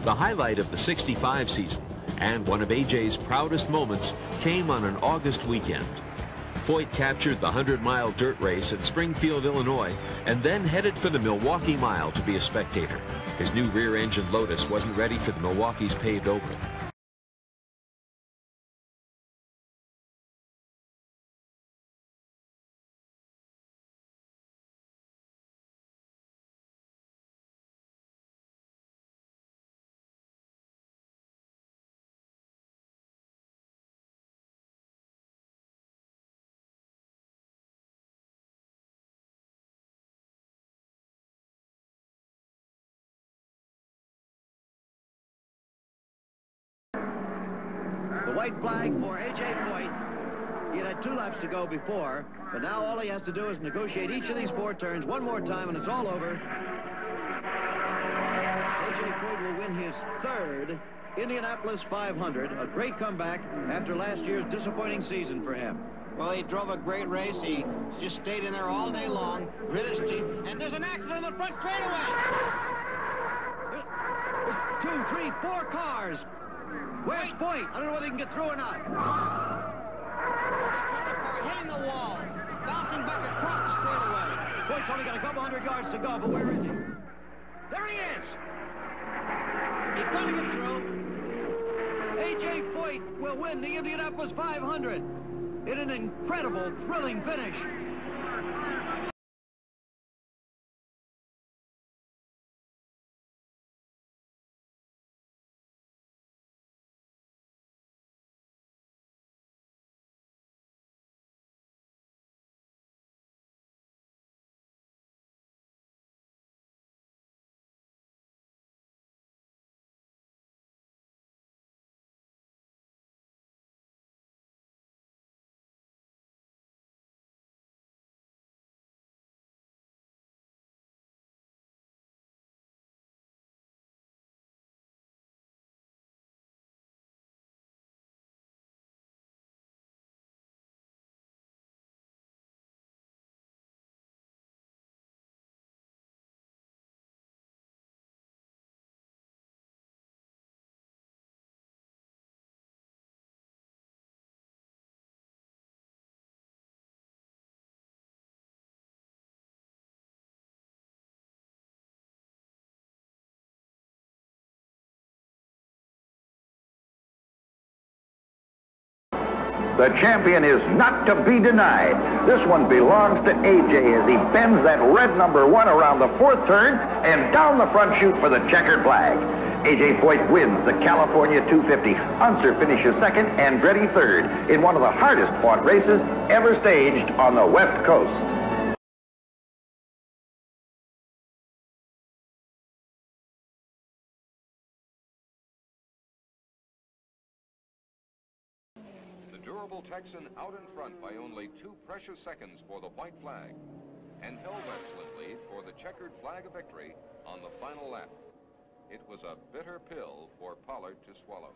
the highlight of the '65 season, and one of AJ's proudest moments came on an August weekend. Foyt captured the 100-mile dirt race at Springfield, Illinois, and then headed for the Milwaukee Mile to be a spectator. His new rear-engine Lotus wasn't ready for the Milwaukee's paved oval. The white flag for A.J. Foyt. He had 2 laps to go before, but now all he has to do is negotiate each of these 4 turns one more time, and it's all over. A.J. Foyt will win his 3rd Indianapolis 500, a great comeback after last year's disappointing season for him. Well, he drove a great race. He just stayed in there all day long, grit his teeth, and there's an accident in the front straightaway. There's 2, 3, 4 cars. Where's Foyt? I don't know whether he can get through or not. There's another car hitting the wall, bouncing back across the straightaway. Foyt's only got a couple hundred yards to go, but where is he? There he is! He's going to get through. A.J. Foyt will win the Indianapolis 500 in an incredible, thrilling finish. The champion is not to be denied. This one belongs to AJ as he bends that red number 1 around the 4th turn and down the front chute for the checkered flag. AJ Foyt wins the California 250. Unser finishes 2nd and Andretti 3rd in one of the hardest fought races ever staged on the West Coast. Durable Texan out in front by only 2 precious seconds for the white flag, and held excellent lead for the checkered flag of victory on the final lap. It was a bitter pill for Pollard to swallow.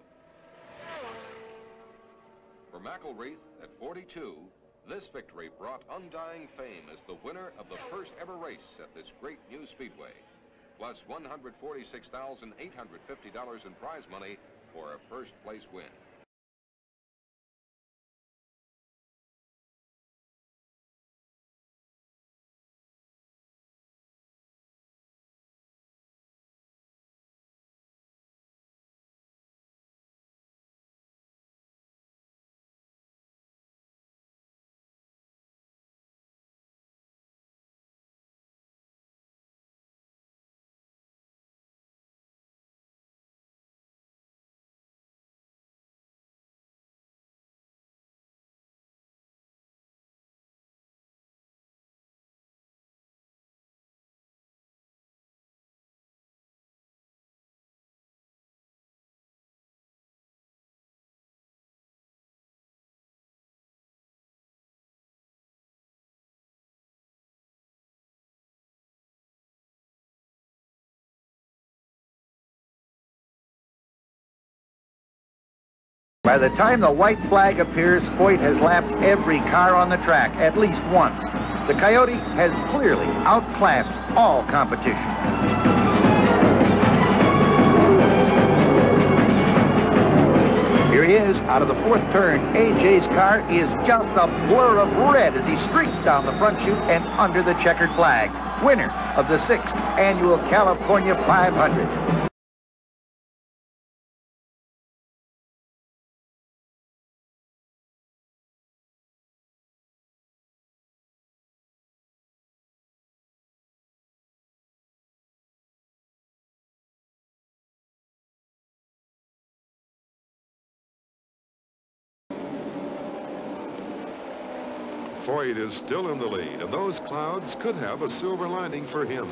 For McElreath at 42, this victory brought undying fame as the winner of the first ever race at this great new speedway, plus $146,850 in prize money for a first place win. By the time the white flag appears, Foyt has lapped every car on the track at least once. The Coyote has clearly outclassed all competition. it is, out of the fourth turn. AJ's car is just a blur of red as he streaks down the front chute and under the checkered flag. Winner of the 6th Annual California 500. Foyt is still in the lead, and those clouds could have a silver lining for him.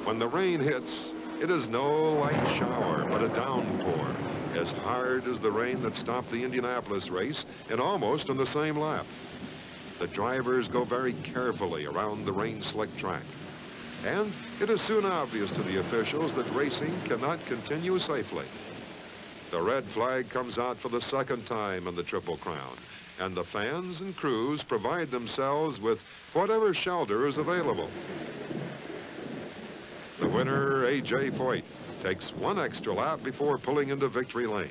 When the rain hits, it is no light shower, but a downpour, as hard as the rain that stopped the Indianapolis race, and almost on the same lap. The drivers go very carefully around the rain-slick track. And it is soon obvious to the officials that racing cannot continue safely. The red flag comes out for the second time in the Triple Crown, and the fans and crews provide themselves with whatever shelter is available. The winner, A.J. Foyt, takes one extra lap before pulling into victory lane.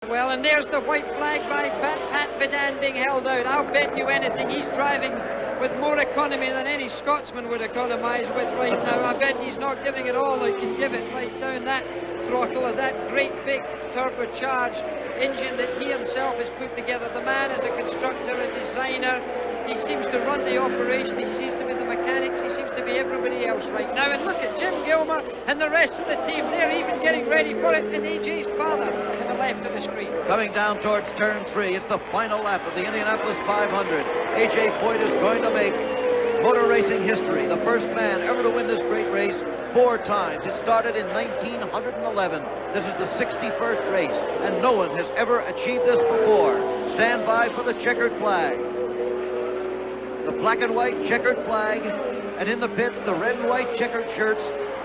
Well, and there's the white flag by Pat Vidan being held out. I'll bet you anything he's driving with more economy than any Scotsman would economize with right now. I bet he's not giving it all he can give it right down that throttle of that great big turbocharged engine that he himself has put together. The man is a constructor, a designer. He seems to run the operation. He seems to be the mechanics. He seems to be everybody else right now. And look at Jim Gilmore and the rest of the team. They're even getting ready for it. And AJ's father to the left of the screen. Coming down towards turn 3, it's the final lap of the Indianapolis 500. A.J. Foyt is going to make motor racing history. The first man ever to win this great race 4 times. It started in 1911. This is the 61st race, and no one has ever achieved this before. Stand by for the checkered flag. The black and white checkered flag, and in the pits, the red and white checkered shirts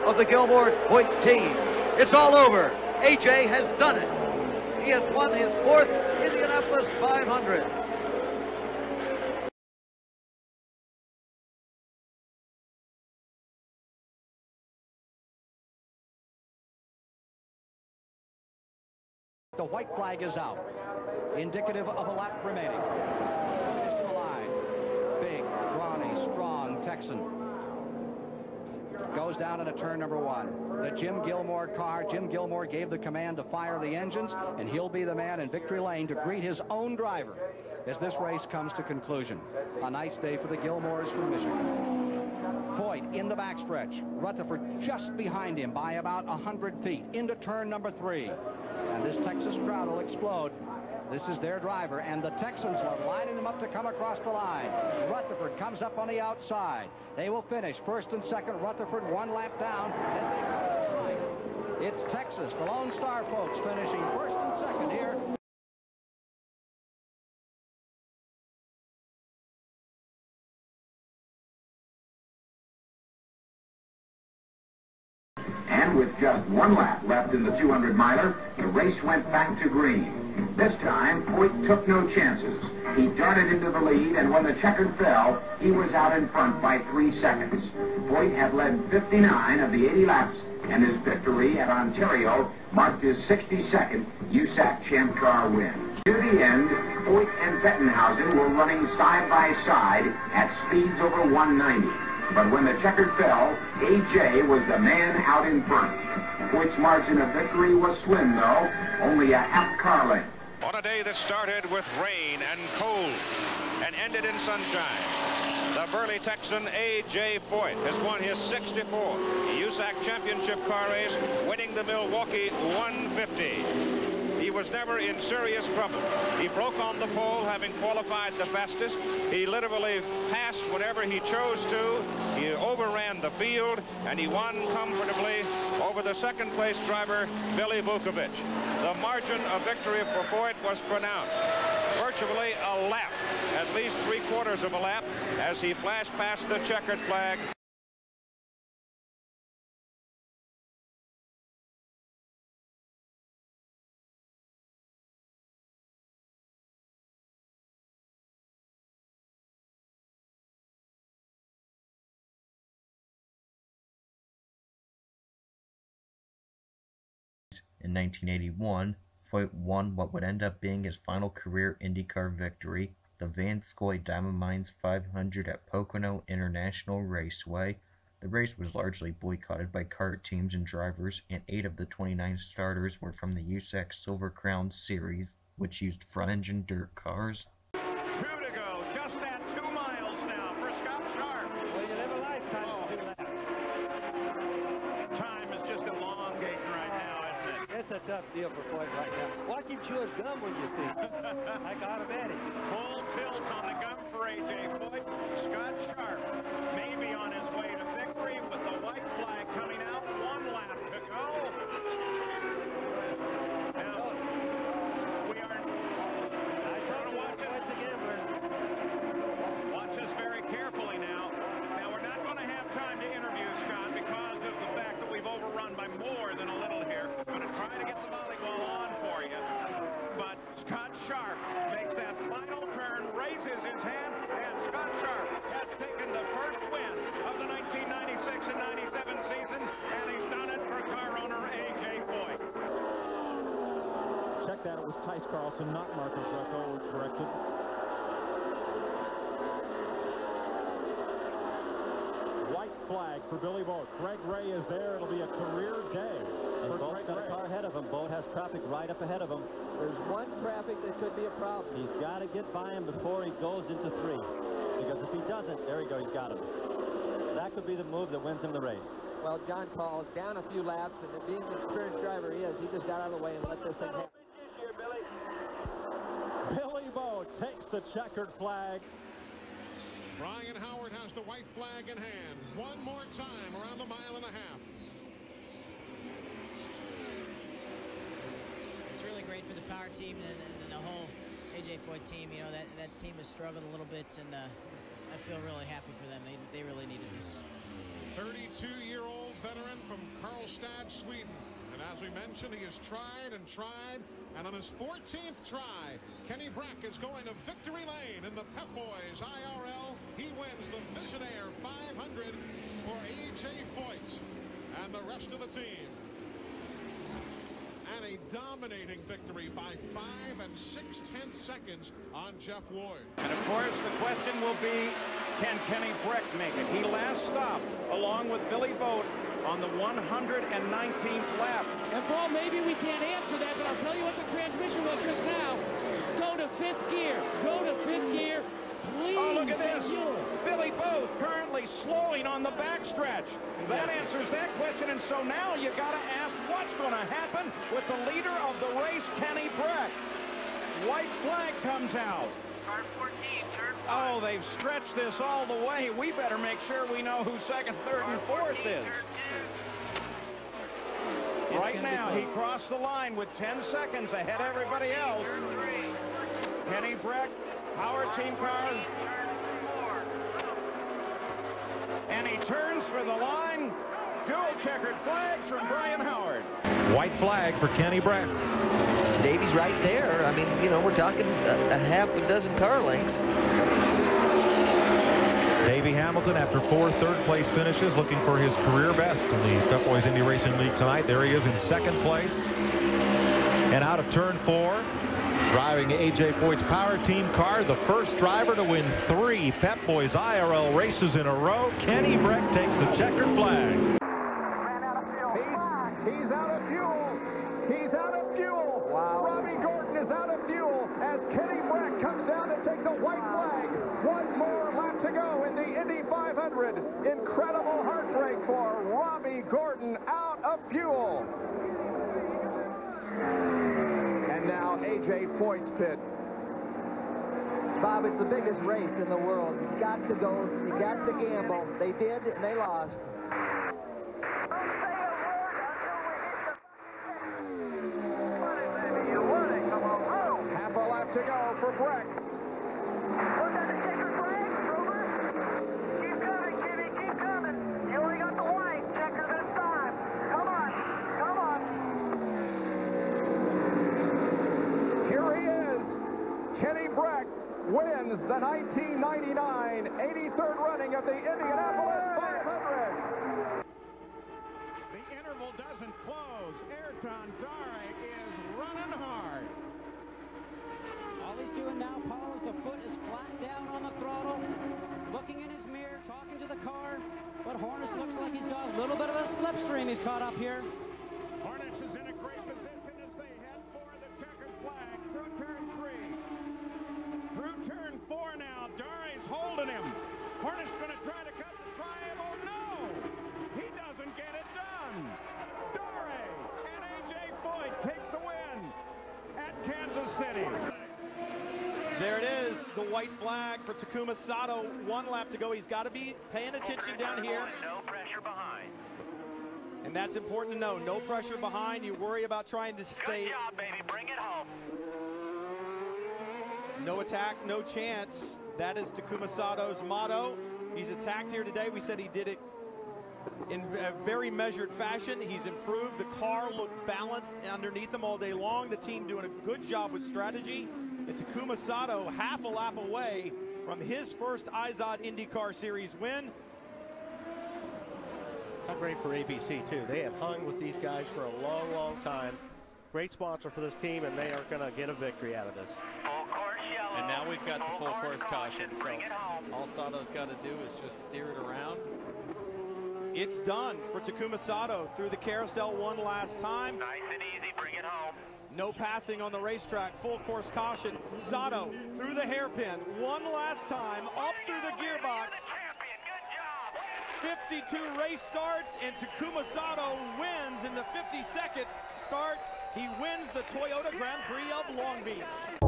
of the Gilmore Foyt team. It's all over. A.J. has done it. He has won his 4th Indianapolis 500. The white flag is out, indicative of a lap remaining. Is to the line. Big, brawny, strong Texan. Goes down into turn number 1. The Jim Gilmore car. Jim Gilmore gave the command to fire the engines, and he'll be the man in victory lane to greet his own driver as this race comes to conclusion. A nice day for the Gilmores from Michigan. Foyt in the backstretch. Rutherford just behind him by about 100 feet into turn number 3. And this Texas crowd will explode. This is their driver, and the Texans are lining them up to come across the line. Rutherford comes up on the outside. They will finish first and second. Rutherford 1 lap down as they cross the stripe. It's Texas, the Lone Star folks, finishing first and second here. And with just 1 lap left in the 200-miler, the race went back to green. This time, Foyt took no chances. He darted into the lead, and when the checkered fell, he was out in front by 3 seconds. Foyt had led 59 of the 80 laps, and his victory at Ontario marked his 62nd USAC Champ Car win. To the end, Foyt and Bettenhausen were running side by side at speeds over 190. But when the checkered fell, A.J. was the man out in front. Foyt's margin of victory was slim, though, only a half car length. On a day that started with rain and cold, and ended in sunshine. The burly Texan A.J. Foyt has won his 64th USAC Championship car race, winning the Milwaukee 150. He was never in serious trouble. He broke on the pole, having qualified the fastest. He literally passed whenever he chose to. He overran the field, and he won comfortably over the second-place driver, Billy Vukovich. The margin of victory for Foyt was pronounced. Virtually a lap, at least 3/4 of a lap, as he flashed past the checkered flag. In 1981, Foyt won what would end up being his final career IndyCar victory, the Van Scoy Diamond Mines 500 at Pocono International Raceway. The race was largely boycotted by kart teams and drivers, and 8 of the 29 starters were from the USAC Silver Crown Series, which used front-engine dirt cars. 2 to go, just at 2 miles now for Scott Sharp. Well, you live a lifetime to do that. Time is just elongating right now, isn't it? It's a tough deal for Foyt right now. Watch him chew his gum when you see him. Like automatic. Full tilt on the gun for A.J. Foyt. Scott Sharp may be on his way to victory with the white flag coming out. 1 lap to go. Now, we are going to watch this again. Watch this very carefully now. Now, we're not going to have time to interview Scott because of the fact that we've overrun by more than a little here. I'm going to try to get the volleyball on for you. But Scott Sharp makes that final turn, raises his hand, and Scott Sharp has taken the first win of the 1996 and 97 season, and he's done it for car owner A.J. Foyt. Check that, it was Tice Carlson, not Marcus Greco, was corrected. White flag for Billy Boat. Greg Ray is there. It'll be a career day. And Boat's got a car ahead of him. Boat has traffic right up ahead of him. There's one traffic that could be a problem. He's got to get by him before he goes into 3. Because if he doesn't, there you go, he's got him. That could be the move that wins him the race. Well, John Paul's down a few laps, and being the experienced driver he is, he just got out of the way and let this thing happen. Billy Boat takes the checkered flag. Brian Howard has the white flag in hand. One more time around the 1.5 miles. It's really great for the power team and the whole A.J. Foyt team. You know, that team has struggled a little bit, and I feel really happy for them. They really needed this. 32-year-old veteran from Karlstad, Sweden. And as we mentioned, he has tried and tried, and on his 14th try, Kenny Bräck is going to victory lane in the Pep Boys IRL. He wins the VisionAire 500 for A.J. Foyt and the rest of the team. And a dominating victory by 5 6/10 seconds on Jeff Ward. And of course, the question will be, can Kenny Bräck make it? He last stopped along with Billy Boat on the 119th lap. And Paul, maybe we can't answer that, but I'll tell you what the transmission was just now. Go to 5th gear. Go to 5th gear. Please. Oh, look at this. Billy Boat currently slowing on the backstretch. That answers that question, and so now you got to ask what's going to happen with the leader of the race, Kenny Bräck. White flag comes out. Car 14, turn 5. Oh, they've stretched this all the way. We better make sure we know who 2nd, 3rd, and 4th is. Right now, he crossed the line with 10 seconds ahead of everybody else. Kenny Bräck, power team car. And he turns for the line. Dual checkered flags from Brian Howard. White flag for Kenny Bräck. Davy's right there. I mean, you know, we're talking a half a dozen car lengths. Davey Hamilton, after 4 third-place finishes, looking for his career best in the Pep Boys Indy Racing League tonight. There he is in 2nd place. And out of turn 4, driving A.J. Foyt's power team car, the first driver to win 3 Pep Boys IRL races in a row. Kenny Bräck takes the checkered flag. He's out of fuel. He's out of fuel. Wow. Robbie Gordon is out of fuel as Kenny Bräck comes out at take the white flag. One more lap to go in the Indy 500. Incredible heartbreak for Robbie Gordon, out of fuel. And now A.J. Foyt's pit. Bob, it's the biggest race in the world. You got to go, you got to gamble. They did, and they lost. Half a lap to go for Bräck. Keep coming, Kimmy, keep coming. You only got the white checker this time. Come on, come on. Here he is. Kenny Bräck wins the 1999 83rd running of the Indianapolis 500. The interval doesn't close. Airton Daré is running hard. All he's doing now, Paul, is the foot is flat down on the throttle, looking in his mirror, talking to the car. But Hornish looks like he's got a little bit of a slipstream he's caught up here. Hornish is in a great position as they head for the checkered flag through turn 3. Through turn 4 now, Daré's holding him. Hornish going to try to cut the triangle. Oh, no! He doesn't get it done. Daré and A.J. Foyt take the win at Kansas City. There it is, the white flag for Takuma Sato. 1 lap to go. He's got to be paying attention down here. No pressure behind. And that's important to know. No pressure behind. You worry about trying to stay. Good job, baby. Bring it home. No attack, no chance. That is Takuma Sato's motto. He's attacked here today. We said he did it in a very measured fashion. He's improved. The car looked balanced underneath him all day long. The team doing a good job with strategy. And Takuma Sato half a lap away from his first IZOD IndyCar Series win. How great for ABC, too. They have hung with these guys for a long, long time. Great sponsor for this team, and they are going to get a victory out of this. And now we've got the full course caution, so all Sato's got to do is just steer it around. It's done for Takuma Sato through the carousel one last time. Nice and easy. Bring it home. No passing on the racetrack, full course caution. Sato through the hairpin one last time, up through the gearbox. 52 race starts, and Takuma Sato wins in the 52nd start. He wins the Toyota Grand Prix of Long Beach.